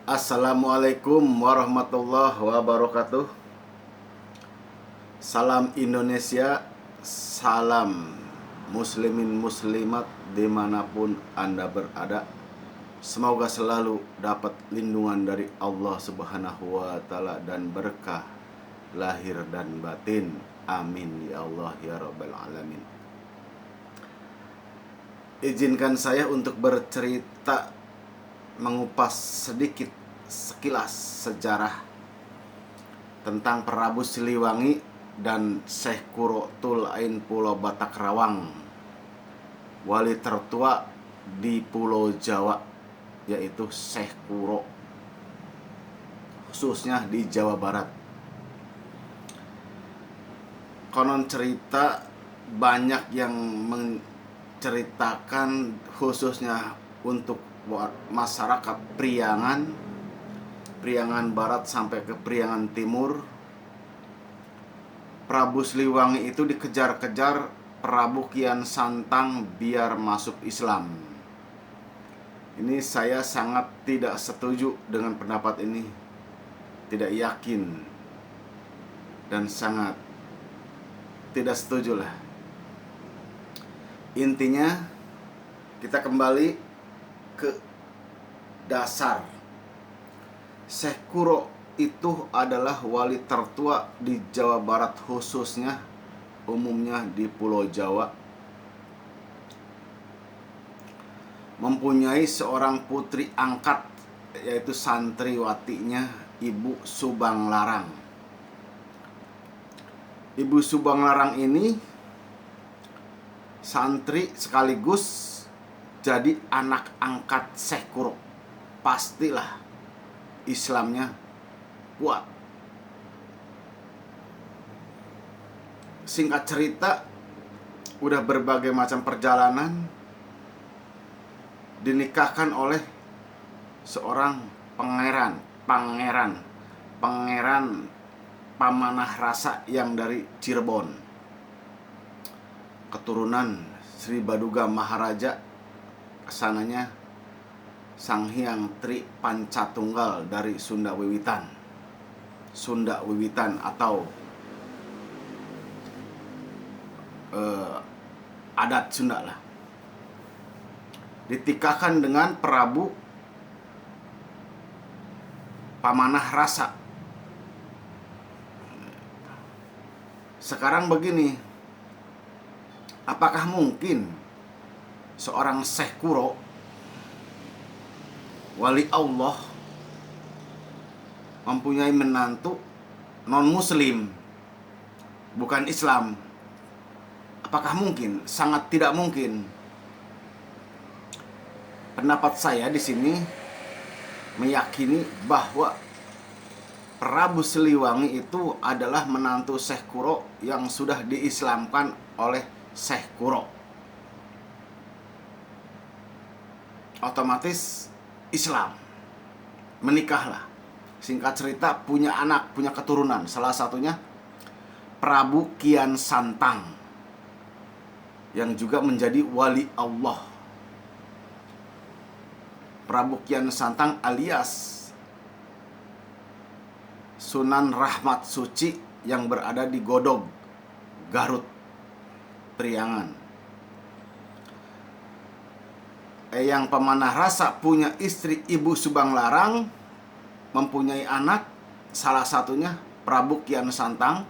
Assalamualaikum warahmatullahi wabarakatuh. Salam Indonesia, salam muslimin muslimat dimanapun Anda berada. Semoga selalu dapat lindungan dari Allah Subhanahu wa Ta'ala dan berkah lahir dan batin. Amin ya Allah ya Rabbal Alamin. Izinkan saya untuk bercerita, mengupas sedikit sekilas sejarah tentang Prabu Siliwangi dan Syekh Kuro Tulain Pulau Batak Rawang, wali tertua di Pulau Jawa, yaitu Syekh Kuro, khususnya di Jawa Barat. Konon cerita banyak yang menceritakan, khususnya untuk masyarakat Priangan Barat sampai ke Priangan Timur, Prabu Siliwangi itu dikejar-kejar Prabu Kian Santang biar masuk Islam. Ini saya sangat tidak setuju dengan pendapat ini, tidak yakin, dan sangat tidak setuju lah. Intinya kita kembali ke dasar. Syekh Kuro itu adalah wali tertua di Jawa Barat, khususnya umumnya di Pulau Jawa. Mempunyai seorang putri angkat, yaitu santriwatinya Ibu Subang Larang. Ibu Subang Larang ini santri sekaligus jadi anak angkat Syekh Kuro. Pastilah Islamnya kuat. Singkat cerita, udah berbagai macam perjalanan, dinikahkan oleh seorang pangeran Pamanah Rasa yang dari Cirebon, keturunan Sri Baduga Maharaja, kesananya Sang Hyang Tri Pancatunggal dari Sunda Wiwitan atau adat Sunda lah. Ditikahkan dengan Prabu Pamanah Rasa. Sekarang begini, apakah mungkin seorang Syekh Kuro, wali Allah, mempunyai menantu non-muslim, bukan Islam? Apakah mungkin? Sangat tidak mungkin. Pendapat saya di sini meyakini bahwa Prabu Siliwangi itu adalah menantu Syekh Kuro yang sudah diislamkan oleh Syekh Kuro. Otomatis Islam, menikahlah. Singkat cerita, punya anak, punya keturunan. Salah satunya Prabu Kian Santang, yang juga menjadi wali Allah. Prabu Kian Santang alias Sunan Rahmat Suci yang berada di Godog, Garut, Priangan. Eyang Pemanah Rasa punya istri Ibu Subang Larang, mempunyai anak, salah satunya Prabu Kian Santang,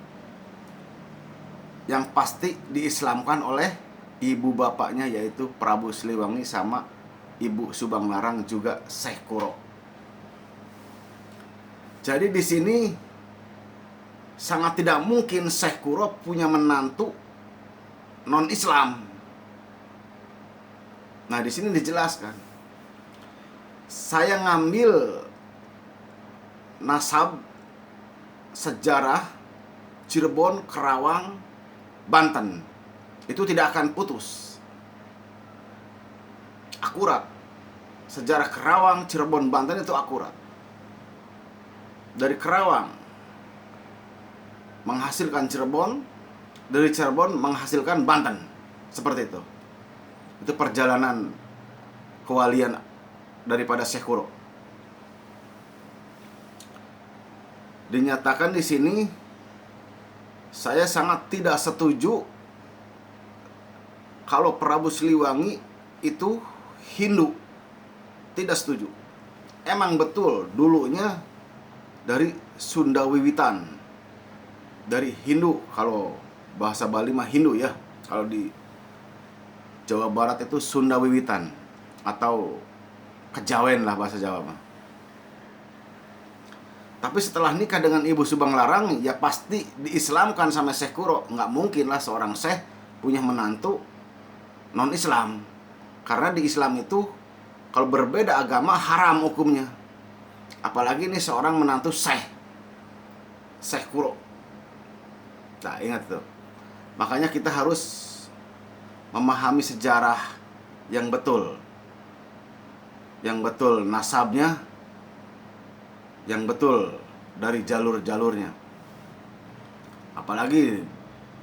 yang pasti diislamkan oleh ibu bapaknya, yaitu Prabu Siliwangi sama Ibu Subang Larang, juga Syekh Kuro. Jadi di sini sangat tidak mungkin Syekh Kuro punya menantu non-Islam. Nah, di sini dijelaskan. Saya ngambil nasab sejarah Cirebon, Karawang, Banten. Itu tidak akan putus. Akurat. Sejarah Karawang, Cirebon, Banten itu akurat. Dari Karawang menghasilkan Cirebon, dari Cirebon menghasilkan Banten. Seperti itu. Itu perjalanan kewalian daripada Syekh Kuro. dinyatakan di sini, saya sangat tidak setuju kalau Prabu Siliwangi itu Hindu. Tidak setuju. Emang betul dulunya dari Sunda Wiwitan, dari Hindu. Kalau bahasa Bali mah Hindu ya. Kalau di Jawa Barat itu Sunda Wiwitan atau Kejawen lah bahasa Jawa mah. Tapi setelah nikah dengan Ibu Subang Larang, ya pasti diislamkan sama Syekh Kuro. Nggak mungkin lah seorang Syekh punya menantu non-Islam. Karena di Islam itu kalau berbeda agama haram hukumnya. Apalagi ini seorang menantu Syekh Kuro. Nah, ingat tuh. Makanya kita harus memahami sejarah yang betul. Yang betul nasabnya, yang betul dari jalur-jalurnya. Apalagi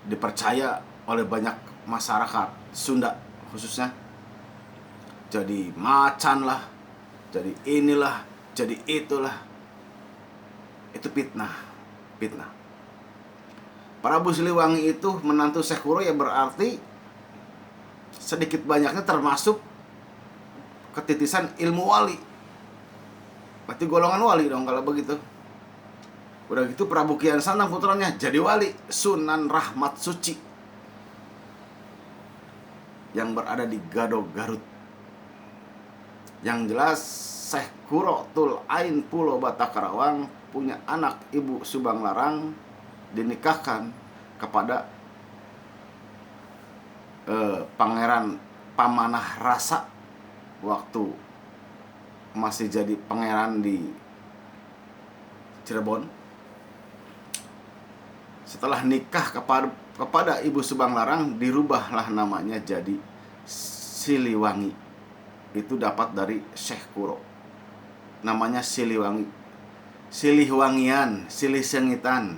dipercaya oleh banyak masyarakat Sunda khususnya. Jadi macan lah, jadi inilah, jadi itulah. Itu fitnah. Prabu Siliwangi itu menantu Syekh Kuro, ya berarti sedikit banyaknya termasuk ketitisan ilmu wali. Berarti golongan wali dong kalau begitu. Udah gitu Prabu Kian Santang putranya jadi wali, Sunan Rahmat Suci, yang berada di Gado Garut. Yang jelas Syekh Kuro Tul Ain Pulau Batak Karawang punya anak Ibu Subang Larang, dinikahkan kepada Pangeran Pamanah Rasa waktu masih jadi pangeran di Cirebon. Setelah nikah kepada Ibu Subang Larang, dirubahlah namanya jadi Siliwangi. Itu dapat dari Syekh Kuro. Namanya Siliwangi. Silihwangian, silih sengitan.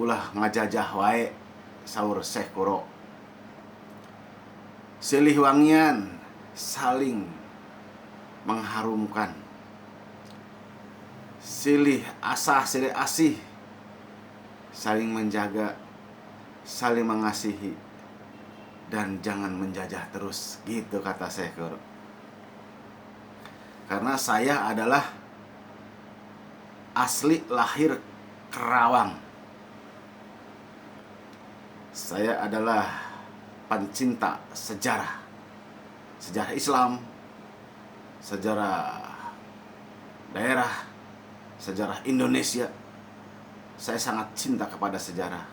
Ulah ngajajah wae, saur Syekh Kuro. Silihwangian, saling mengharumkan. Silih asah, silih asih, saling menjaga, saling mengasihi, dan jangan menjajah terus, gitu kata Syekh Kuro. Karena saya adalah asli lahir Kerawang. Saya adalah pencinta sejarah Islam, sejarah daerah, sejarah Indonesia. Saya sangat cinta kepada sejarah.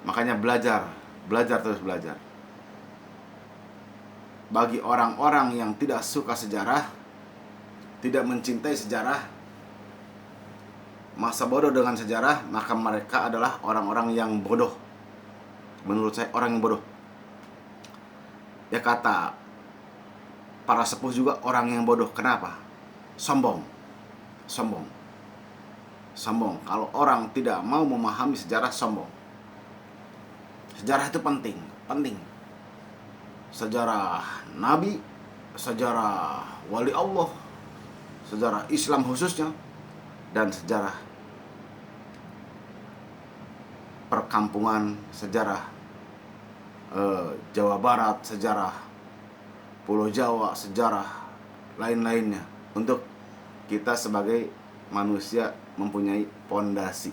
Makanya belajar terus belajar. Bagi orang-orang yang tidak suka sejarah, tidak mencintai sejarah, masa bodoh dengan sejarah, maka mereka adalah orang-orang yang bodoh. Menurut saya orang yang bodoh. Ya kata para sepuh juga orang yang bodoh. Kenapa? Sombong. Kalau orang tidak mau memahami sejarah, sombong. Sejarah itu penting. Sejarah Nabi, sejarah wali Allah, sejarah Islam khususnya, dan sejarah perkampungan, sejarah Jawa Barat, sejarah Pulau Jawa, sejarah lain-lainnya. Untuk kita sebagai manusia mempunyai pondasi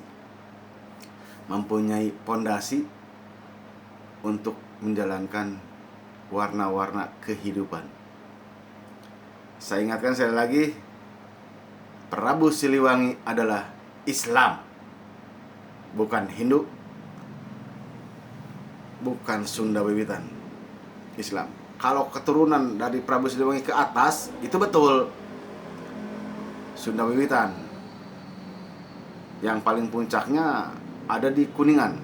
untuk menjalankan warna-warna kehidupan. Saya ingatkan sekali lagi, Prabu Siliwangi adalah Islam, bukan Hindu, bukan Sunda Wiwitan. Islam. Kalau keturunan dari Prabu Siliwangi ke atas, itu betul Sunda Wiwitan. Yang paling puncaknya ada di Kuningan,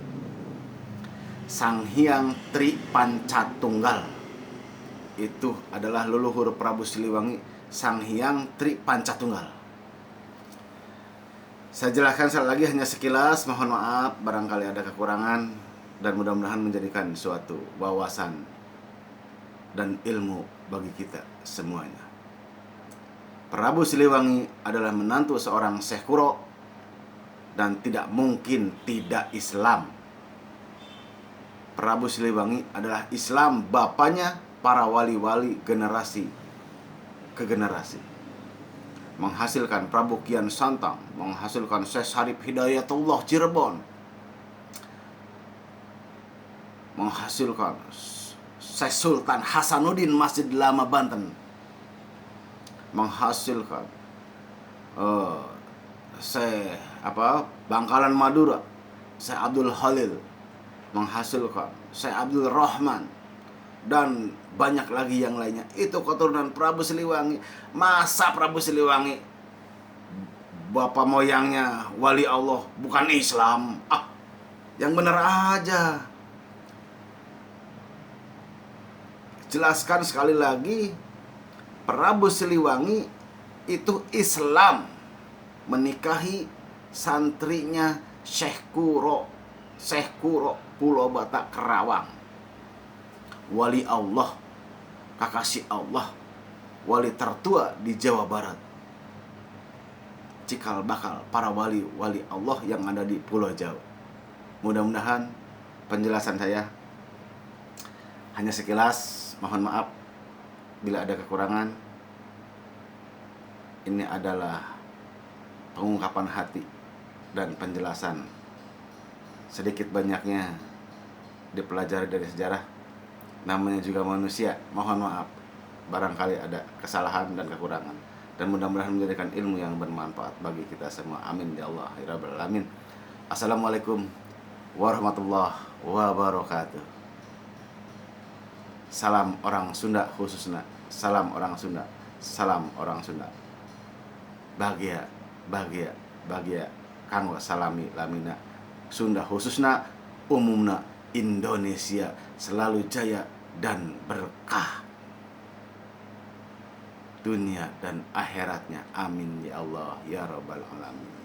Sang Hyang Tri Pancatunggal. Itu adalah leluhur Prabu Siliwangi, Sang Hyang Tri Pancatunggal. Saya jelaskan sekali lagi hanya sekilas, mohon maaf barangkali ada kekurangan, dan mudah-mudahan menjadikan suatu wawasan dan ilmu bagi kita semuanya. Prabu Siliwangi adalah menantu seorang Syekh Kuro dan tidak mungkin tidak Islam. Prabu Siliwangi adalah Islam, bapaknya para wali-wali generasi ke generasi. Menghasilkan Prabu Kian Santang, menghasilkan Syekh Syarif Hidayatullah Cirebon, menghasilkan Syekh Sultan Hasanuddin Masjid Lama Banten, menghasilkan Syekh Bangkalan Madura, Syekh Abdul Khalil, menghasilkan Syekh Abdul Rahman, dan banyak lagi yang lainnya. Itu keturunan Prabu Siliwangi. Masa Prabu Siliwangi bapak moyangnya wali Allah bukan Islam? Yang benar aja. Jelaskan sekali lagi, Prabu Siliwangi itu Islam, menikahi santrinya Syekh Kuro Pulau Batak Kerawang. Wali Allah, kekasih Allah, wali tertua di Jawa Barat. Cikal bakal para wali Allah yang ada di Pulau Jawa. Mudah-mudahan penjelasan saya hanya sekilas. Mohon maaf bila ada kekurangan. Ini adalah pengungkapan hati dan penjelasan sedikit banyaknya dipelajari dari sejarah. Namanya juga manusia. Mohon maaf barangkali ada kesalahan dan kekurangan, dan mudah-mudahan menjadikan ilmu yang bermanfaat bagi kita semua. Amin ya Allah ya Rabbal alamin. Assalamualaikum warahmatullahi wabarakatuh. Salam orang Sunda khususnya. Salam orang Sunda. Salam orang Sunda. Bahagia kanggo salami lamina Sunda khususnya, umumna Indonesia selalu jaya dan berkah dunia dan akhiratnya. Amin ya Allah ya Rabbal alamin.